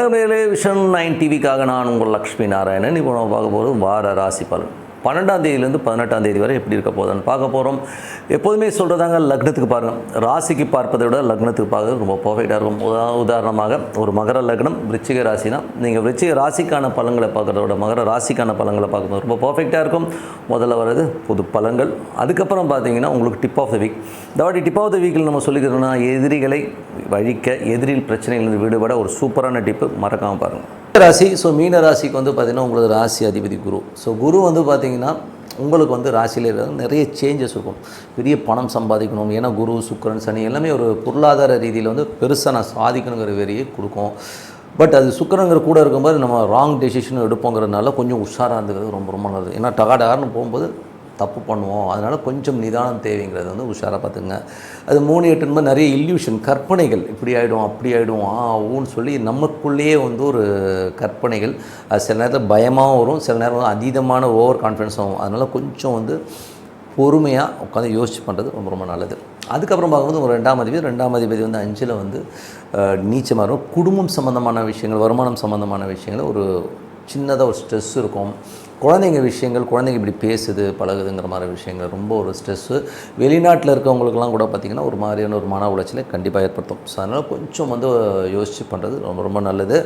வணக்கம் நேயர்களே, விஷன் 9 டிவிக்காக நான் உங்கள் லக்ஷ்மி நாராயணன். இப்போ நம்ம பார்க்க போகிறது வார ராசி பலன் 12ஆம் தேதியிலேருந்து 18ஆம் தேதி வரை எப்படி இருக்க போகுதுன்னு பார்க்க போகிறோம். எப்போதுமே சொல்கிறதாங்க, லக்னத்துக்கு பாருங்கள். ராசிக்கு பார்ப்பதை விட லக்னத்துக்கு பார்க்கறது ரொம்ப பர்ஃபெக்டாக இருக்கும். உதாரணமாக ஒரு மகர லக்னம் விருச்சிக ராசினா நீங்கள் விருச்சிக ராசிக்கான பலன்களை பார்க்குறத விட மகர ராசிக்கான பலன்களை பார்க்கும்போது ரொம்ப பர்ஃபெக்டாக இருக்கும். முதல்ல வர்றது பொது பலன்கள். அதுக்கப்புறம் பார்த்தீங்கன்னா உங்களுக்கு டிப் ஆஃப் த வீக். இந்த வாட்டி டிப் ஆஃப் த வீக்கில் நம்ம சொல்லிக்கிறோம்னா, எதிரிகளை வழிக்க, எதிரில் பிரச்சனைகளிலிருந்து விடுபட ஒரு சூப்பரான டிப்பு மறக்காமல் பாருங்கள். ராசி. ஸோ மீன ராசிக்கு வந்து பார்த்திங்கன்னா உங்களுக்கு ராசி அதிபதி குரு. ஸோ குரு வந்து பார்த்திங்கன்னா உங்களுக்கு வந்து ராசியில் நிறைய சேஞ்சஸ் இருக்கும். பெரிய பணம் சம்பாதிக்கணும், ஏன்னா குரு சுக்கிரன் சனி எல்லாமே ஒரு பொருளாதார ரீதியில் வந்து பெருசாக நான் சாதிக்கணுங்கிற வெறியை கொடுக்கும். பட் அது சுக்கிரங்கிற கூட இருக்கும்போது நம்ம ராங் டெசிஷன் எடுப்போங்கிறதுனால கொஞ்சம் உஷாராக இருந்துக்கிறது ரொம்ப ரொம்ப நல்லது. ஏன்னா டகாடகார்னு போகும்போது தப்பு பண்ணுவோம். அதனால் கொஞ்சம் நிதானம் தேவைங்கிறது வந்து உஷாராக பார்த்துங்க. அது 3-8 நிறைய இல்யூஷன், கற்பனைகள், இப்படி ஆகிடும் அப்படி ஆகிடும் ஊன்னு சொல்லி நமக்குள்ளேயே வந்து ஒரு கற்பனைகள். அது சில நேரத்தில் பயமாகவும் வரும், சில நேரம் வந்து அதீதமான ஓவர் கான்ஃபிடன்ஸும் ஆகும். அதனால் கொஞ்சம் வந்து பொறுமையாக உட்காந்து யோசிச்சு பண்ணுறது ரொம்ப ரொம்ப நல்லது. அதுக்கப்புறம் பார்க்கும்போது ஒரு 2ஆம் அதிபதி வந்து 5ல் வந்து நீச்சமாக இருக்கும். குடும்பம் சம்மந்தமான விஷயங்கள், வருமானம் சம்மந்தமான விஷயங்கள் ஒரு சின்னதாக ஒரு ஸ்ட்ரெஸ் இருக்கும். குழந்தைங்க விஷயங்கள், குழந்தைங்க இப்படி பேசுது பழகுதுங்கிற மாதிரி விஷயங்கள் ரொம்ப ஒரு ஸ்ட்ரெஸ்ஸு. வெளிநாட்டில் இருக்கவங்களுக்கெல்லாம் கூட பார்த்திங்கன்னா ஒரு மாதிரியான ஒரு மன உளைச்சலை கண்டிப்பாக ஏற்படுத்தும். ஸோ அதனால் கொஞ்சம் வந்து யோசித்து பண்ணுறது ரொம்ப ரொம்ப நல்லது.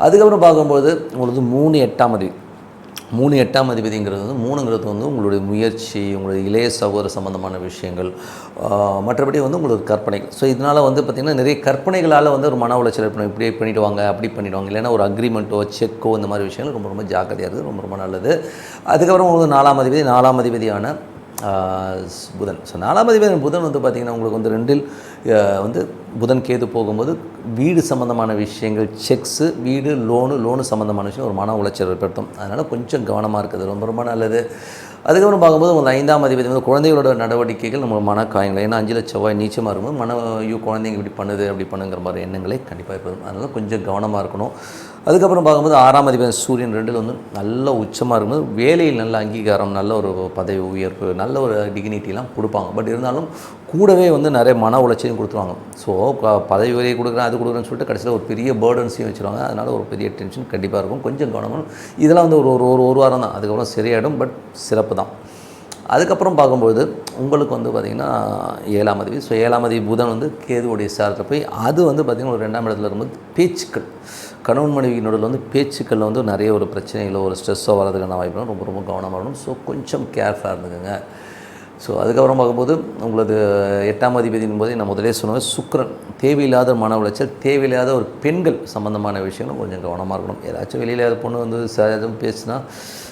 அதுக்கப்புறம் பார்க்கும்போது உங்களுக்கு 3-8ஆம் அதிபதிங்கிறது வந்து 3ங்கிறது வந்து உங்களுடைய முயற்சி, உங்களுடைய இளைய சகோதர சம்மந்தமான விஷயங்கள், மற்றபடி வந்து உங்களுக்கு கற்பனைகள். ஸோ இதனால் வந்து பார்த்திங்கன்னா நிறைய கற்பனைகளால் வந்து ஒரு மன உளைச்சல் ஏற்படும். இப்படியே பண்ணிவிடுவாங்க, அப்படி பண்ணிவிடுவாங்க, இல்லைன்னா ஒரு அக்ரிமெண்ட்டோ செக்கோ இந்த மாதிரி விஷயங்கள் ரொம்ப ரொம்ப ஜாக்கிரதையாக இருக்குது, ரொம்ப ரொம்ப நல்லது. அதுக்கப்புறம் உங்களுக்கு 4ஆம் அதிபதியான புதன். ஸோ 4ஆம் அதிபதி புதன் வந்து பார்த்திங்கன்னா உங்களுக்கு வந்து 2ல் வந்து புதன் கேது போகும்போது வீடு சம்மந்தமான விஷயங்கள், செக்ஸு, வீடு, லோனு சம்மந்தமான விஷயம் ஒரு மன உளைச்சல் ஏற்படுத்தும். அதனால் கொஞ்சம் கவனமாக இருக்குது, ரொம்ப ரொம்ப நல்லது. அதுக்கப்புறம் பார்க்கும்போது உங்கள் 5ஆம் அதிபதி வந்து குழந்தைகளோட நடவடிக்கைகள் நம்ம மனக்காயங்கள். ஏன்னா 5ல் செவ்வாய் நீச்சமாக இருக்கும்போது குழந்தைங்க இப்படி பண்ணுது அப்படி பண்ணுங்கிற மாதிரி எண்ணங்களே கண்டிப்பாக ஏற்படும். அதனால் கொஞ்சம் கவனமாக இருக்கணும். அதுக்கப்புறம் பார்க்கும்போது 6ஆம் அதிபதி சூரியன் 2ல் வந்து நல்ல உச்சமாக இருக்கும்போது வேலையில் நல்ல அங்கீகாரம், நல்ல ஒரு பதவி உயர்வு, நல்ல ஒரு டிக்னிட்டிலாம் கொடுப்பாங்க. பட் இருந்தாலும் கூடவே வந்து நிறைய மன உளைச்சலையும் கொடுத்துருவாங்க. ஸோ பதவி உயர்வு கொடுக்குறேன், அது கொடுக்குறேன்னு சொல்லிட்டு கடைசியில் ஒரு பெரிய பேர்டன்ஸையும் வச்சுருவாங்க. அதனால் ஒரு பெரிய டென்ஷன் கண்டிப்பாக இருக்கும். கொஞ்சம் கவனமாக. இதெல்லாம் வந்து ஒரு வாரம் தான், அதுக்கப்புறம் சரியாயிடும். பட் சிறப்பு தான். அதுக்கப்புறம் பார்க்கும்போது உங்களுக்கு வந்து பார்த்திங்கன்னா 7ஆம் அதிபதி. ஸோ 7ஆம் அதிபதி புதன் வந்து கேதுவுடைய சாரத்தில் போய் அது வந்து பார்த்திங்கன்னா ஒரு 2ஆம் இடத்துல இருக்கும்போது பேச்சுக்கள், கணவன் மனைவி நடுவில் வந்து பேச்சுக்களில் வந்து நிறைய ஒரு பிரச்சனைகளோ ஒரு ஸ்ட்ரெஸ்ஸோ வரதுக்கான வாய்ப்பு ரொம்ப ரொம்ப கவனமாக இருக்கணும். ஸோ கொஞ்சம் கேர்ஃபுல்லாக இருந்துக்குங்க. ஸோ அதுக்கப்புறம் பார்க்கும்போது உங்களுக்கு 8ஆம் அதிபதியின் போது நான் முதலே சொன்னேன், சுக்கிரன். தேவையில்லாத மன உளைச்சல், தேவையில்லாத ஒரு பெண்கள் சம்மந்தமான விஷயங்களும் கொஞ்சம் கவனமாக இருக்கணும். ஏதாச்சும் வெளியில் பொண்ணு வந்து எதுவும் பேசுனா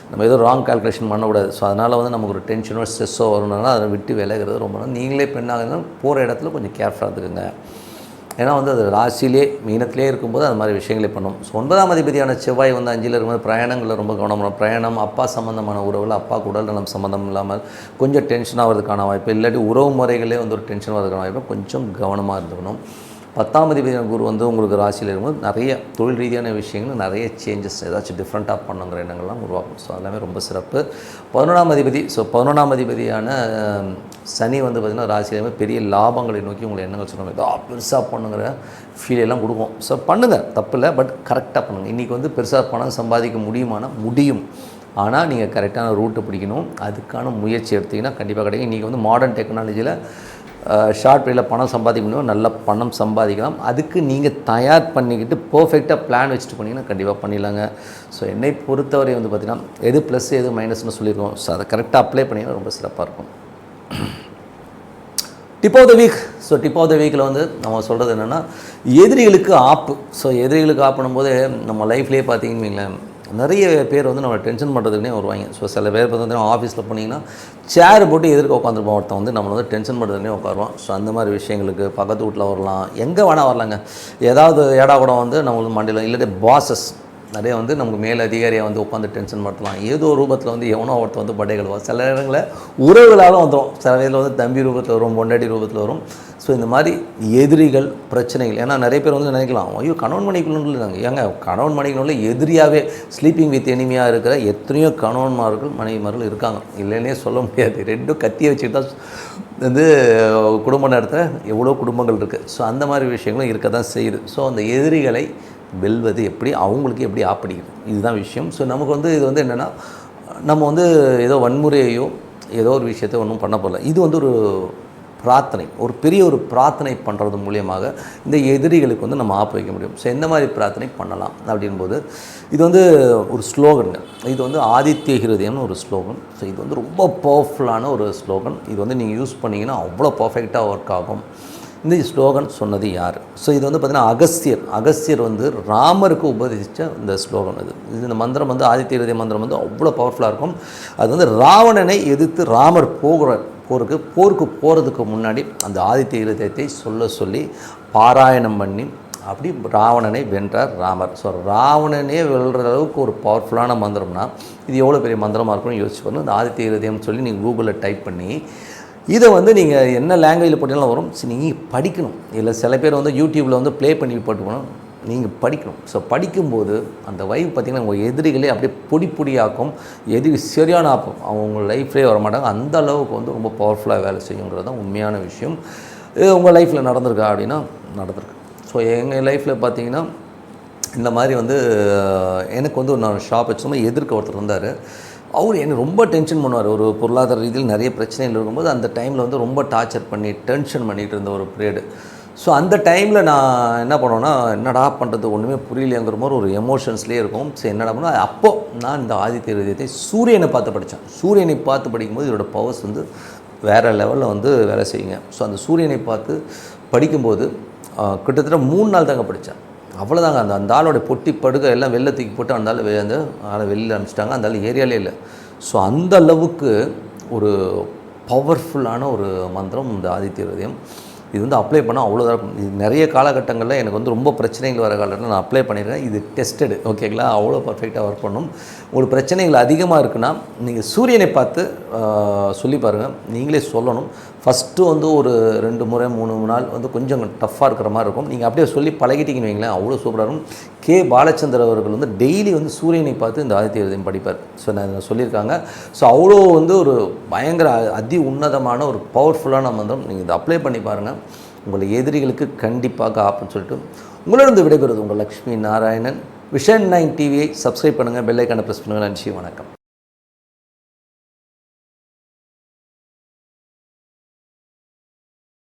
நம்ம ஏதோ ராங் கால்குலேஷன் பண்ணக்கூடாது. ஸோ அதனால் வந்து நமக்கு ஒரு டென்ஷனோ ஸ்ட்ரெஸ்ஸோ வரணும்னா அதை விட்டு விலகிறது ரொம்ப நாள். நீங்களே பெண்ணாக இருந்தாலும் போகிற இடத்துல கொஞ்சம் கேர்ஃபுல்லாக இருந்துக்குங்க. ஏன்னா வந்து அது ராசியிலே மீனத்திலே இருக்கும்போது அது மாதிரி விஷயங்களே பண்ணும். ஸோ 9ஆம் அதிபதியான செவ்வாய் வந்து 5ல் இருக்கும்போது பிரயாணங்களில் ரொம்ப கவனமாக, பிரயாணம், அப்பா சம்மந்தமான உறவில், அப்பாவுக்கு உடல் நலம் சம்மந்தம் இல்லாமல் கொஞ்சம் டென்ஷனாக வரதுக்கான வாய்ப்பு, இல்லாட்டி உறவு முறைகளே வந்து ஒரு டென்ஷன் வரதுக்கான வாய்ப்பு, கொஞ்சம் கவனமாக இருந்துக்கணும். 10ஆம் அதிபதியான குரு வந்து உங்களுக்கு ராசியில் இருக்கும்போது நிறைய தொழில் ரீதியான விஷயங்கள், நிறைய சேஞ்சஸ், ஏதாச்சும் டிஃப்ரெண்ட்டாக பண்ணுங்கிற எண்ணங்கள்லாம் உருவாக்கும். ஸோ எல்லாமே ரொம்ப சிறப்பு. 11ஆம் அதிபதி. ஸோ 11ஆம் அதிபதியான சனி வந்து பார்த்திங்கன்னா ராசியிலுமே பெரிய லாபங்களை நோக்கி உங்களை எண்ணங்கள் சொல்லுவாங்க, ஏதோ பெருசாக பண்ணுங்கிற ஃபீல் எல்லாம் கொடுக்கும். ஸோ பண்ணுங்கள், தப்பு இல்லை, பட் கரெக்டாக பண்ணுங்கள். இன்றைக்கி வந்து பெருசாக பணம் சம்பாதிக்க முடியும். ஆனால் நீங்கள் கரெக்டான ரூட்டு பிடிக்கணும். அதுக்கான முயற்சி எடுத்திங்கன்னா கண்டிப்பாக கிடைக்கும். இன்றைக்கி வந்து மாடர்ன் டெக்னாலஜியில் ஷார்ட் பீரியடில் பணம் சம்பாதிக்க முடியும், நல்ல பணம் சம்பாதிக்கலாம். அதுக்கு நீங்கள் தயார் பண்ணிக்கிட்டு பர்ஃபெக்டாக பிளான் வச்சுட்டு பண்ணிங்கன்னா கண்டிப்பாக பண்ணிடலாங்க. ஸோ என்னை பொறுத்தவரை வந்து பார்த்திங்கன்னா எது ப்ளஸ் எது மைனஸ்னு சொல்லியிருக்கோம். ஸோ அதை கரெக்டாக அப்ளை பண்ணிங்கன்னா ரொம்ப சிறப்பாக இருக்கும். Tip of the week. So tip of the வீக்கில் வந்து நம்ம சொல்கிறது என்னென்னா, எதிரிகளுக்கு ஆப்பு. ஸோ எதிரிகளுக்கு ஆப்புனும் போது நம்ம லைஃப்லேயே பார்த்தீங்கன்னு வைங்களேன், நிறைய பேர் வந்து நம்மளை டென்ஷன் பண்ணுறதுக்குனே வருவாங்க. ஸோ சில பேர் பார்த்தீங்கன்னா ஆஃபீஸில் போனீங்கன்னா சேர் போட்டு எதிர்க்க உட்காந்துருப்போம், ஒருத்தன் வந்து நம்மளை வந்து டென்ஷன் பண்ணுறதுனே உட்காருவோம். ஸோ அந்த மாதிரி விஷயங்களுக்கு பக்கத்து வீட்டில் வரலாம், எங்கே வேணால் வரலாங்க. ஏதாவது ஏடா கூட வந்து நம்மளுக்கு மண்டியில், இல்லாட்டி பாசஸ் நிறைய வந்து நமக்கு மேல் அதிகாரியாக வந்து உட்காந்து டென்ஷன் படுத்தலாம். ஏதோ ரூபத்தில் வந்து எவனோ ஒருத்தர் வந்து படைகளுவோம். சில நேரங்களில் உறவுகளாலும் வந்துடும், சில நேரத்தில் வந்து தம்பி ரூபத்தில் வரும், பொண்டாட்டி ரூபத்தில் வரும். ஸோ இந்த மாதிரி எதிரிகள், பிரச்சனைகள். ஏன்னா நிறைய பேர் வந்து நினைக்கலாம், ஐயோ கணவன் மனைவிக்குள்ள இருக்காங்க. ஏங்க கணவன் மனைவிக்குள்ள எதிரியாகவே ஸ்லீப்பிங் வித் எனிமியாக இருக்கிற எத்தனையோ கணவன்மார்கள் மனைவிமார்கள் இருக்காங்க, இல்லைன்னே சொல்ல முடியாது. ரெண்டும் கத்தியை வச்சுட்டு தான் வந்து குடும்பம் நடத்த எவ்வளோ குடும்பங்கள் இருக்குது. ஸோ அந்த மாதிரி விஷயங்களும் இருக்க தான் செய்யுது. ஸோ அந்த எதிரிகளை வெல்வது எப்படி, அவங்களுக்கு எப்படி ஆப்படிக்குது, இதுதான் விஷயம். ஸோ நமக்கு வந்து இது வந்து என்னென்னா, நம்ம வந்து ஏதோ வன்முறையையோ ஏதோ ஒரு விஷயத்தை ஒன்றும் பண்ண போகல. இது வந்து ஒரு பிரார்த்தனை, ஒரு பெரிய ஒரு பிரார்த்தனை பண்ணுறது மூலியமாக இந்த எதிரிகளுக்கு வந்து நம்ம ஆப்பு வைக்க முடியும். ஸோ எந்த மாதிரி பிரார்த்தனை பண்ணலாம் அப்படின்போது, இது வந்து ஒரு ஸ்லோகனுங்க. இது வந்து ஆதித்ய ஹிருதயம்னு ஒரு ஸ்லோகன். ஸோ இது வந்து ரொம்ப பவர்ஃபுல்லான ஒரு ஸ்லோகன். இது வந்து நீங்கள் யூஸ் பண்ணிங்கன்னா அவ்வளோ பர்ஃபெக்டாக ஒர்க் ஆகும். இந்த ஸ்லோகன் சொன்னது யார்? ஸோ இது வந்து பார்த்திங்கன்னா அகஸ்தியர் வந்து ராமருக்கு உபதேசித்த இந்த ஸ்லோகன் இது. இந்த மந்திரம் வந்து ஆதித்ய ஹிருதய மந்திரம் வந்து அவ்வளோ பவர்ஃபுல்லாக இருக்கும். அது வந்து ராவணனை எதிர்த்து ராமர் போருக்கு போகிறதுக்கு முன்னாடி அந்த ஆதித்ய ஹிருதயத்தை சொல்லி பாராயணம் பண்ணி அப்படி ராவணனை வென்றார் ராமர். ஸோ ராவணனே வெல்ற அளவுக்கு ஒரு பவர்ஃபுல்லான மந்திரம்னா இது எவ்வளோ பெரிய மந்திரமாக இருக்கும்னு யோசிச்சு பாருங்கள். இந்த ஆதித்ய ஹிருதயம்னு சொல்லி நீங்கள் கூகுளில் டைப் பண்ணி இதை வந்து நீங்கள் என்ன லாங்குவேஜில் போட்டாலும் வரும். நீங்கள் படிக்கணும். இல்லை சில பேர் வந்து யூடியூப்பில் வந்து ப்ளே பண்ணி போட்டுக்கணும். நீங்கள் படிக்கணும். ஸோ படிக்கும்போது அந்த வைப் பார்த்திங்கன்னா உங்கள் எதிரிகளே அப்படியே பொடியாக்கும். எதிரி சரியான ஆப்பம் அவங்க லைஃப்லேயே வர மாட்டாங்க. அந்த அளவுக்கு வந்து ரொம்ப பவர்ஃபுல்லாக வேலை செய்யுங்கிறது தான் உண்மையான விஷயம். இது உங்கள் லைஃப்பில் நடந்திருக்கா அப்படின்னா நடந்திருக்கு. ஸோ எங்கள் லைஃப்பில் பார்த்திங்கன்னா இந்த மாதிரி வந்து எனக்கு வந்து நான் ஷாப் வச்சுருந்தோம். எதிர்க்க ஒருத்தர் இருந்தார். அவர் என்னை ரொம்ப டென்ஷன் பண்ணுவார். ஒரு பொருளாதார ரீதியில் நிறைய பிரச்சனைகள் இருக்கும்போது அந்த டைமில் வந்து ரொம்ப டார்ச்சர் பண்ணி டென்ஷன் பண்ணிகிட்டு இருந்த ஒரு பீரியடு. ஸோ அந்த டைமில் நான் என்ன பண்ணுவேன்னா, என்னடா பண்ணுறது ஒன்றுமே புரியலைங்கிற மாதிரி ஒரு எமோஷன்ஸ்லேயே இருக்கும். ஸோ என்னடா பண்ணால் அப்போது நான் இந்த ஆதித்ய ஹிருதயத்தை சூரியனை பார்த்து படித்தேன். சூரியனை பார்த்து படிக்கும்போது இதோட பவர்ஸ் வந்து வேறு லெவலில் வந்து வேலை செய்யுங்க. ஸோ அந்த சூரியனை பார்த்து படிக்கும்போது கிட்டத்தட்ட 3 நாள் தாங்க படித்தேன். அவ்வளோதாங்க. அந்த ஆளோட பொட்டி படுகை எல்லாம் வெளில தூக்கி போட்டு அந்த ஆளை வெளியில் அனுப்பிச்சிட்டாங்க. அந்த ஆள் ஏரியாலே இல்லை. ஸோ அந்த அளவுக்கு ஒரு பவர்ஃபுல்லான ஒரு மந்திரம் இந்த ஆதித்ய ஹிருதயம். இது வந்து அப்ளை பண்ணால் அவ்வளோதான் இருக்கும். இது நிறைய காலகட்டங்களில் எனக்கு வந்து ரொம்ப பிரச்சனைகள் வர காலத்தில் நான் அப்ளை பண்ணியிருக்கேன். இது டெஸ்டடு, ஓகேங்களா? அவ்வளோ பர்ஃபெக்டாக ஒர்க் பண்ணும். உங்களுக்கு பிரச்சனைகள் அதிகமாக இருக்குன்னா நீங்கள் சூரியனை பார்த்து சொல்லி பாருங்கள். நீங்களே சொல்லணும். ஃபஸ்ட்டு வந்து ஒரு 2 முறை 3 நாள் வந்து கொஞ்சம் டஃப்பாக இருக்கிற மாதிரி இருக்கும். நீங்கள் அப்படியே சொல்லி பழகிட்டீங்கன்னு வைங்களேன், அவ்வளோ சூப்பராக இருக்கும். கே பாலச்சந்தர் அவர்கள் வந்து டெய்லி வந்து சூரியனை பார்த்து இந்த ஆதித்ய ஹிருதயம் படிப்பார். ஸோ நான் சொல்லியிருக்காங்க. ஸோ அவ்வளோ வந்து ஒரு பயங்கர உன்னதமான ஒரு பவர்ஃபுல்லான மந்திரம். நீங்கள் இதை அப்ளை பண்ணி பாருங்கள். உங்களை எதிரிகளுக்கு கண்டிப்பாக ஆப்புன்னு சொல்லிட்டு உங்களிடம் விடைபெறுவது உங்கள் லக்ஷ்மி நாராயணன். விஷன் 9 டிவியை சப்ஸ்கிரைப் பண்ணுங்கள், பெல் ஐக்கானை ப்ரெஸ் பண்ணுங்கள். நன்றி, வணக்கம்.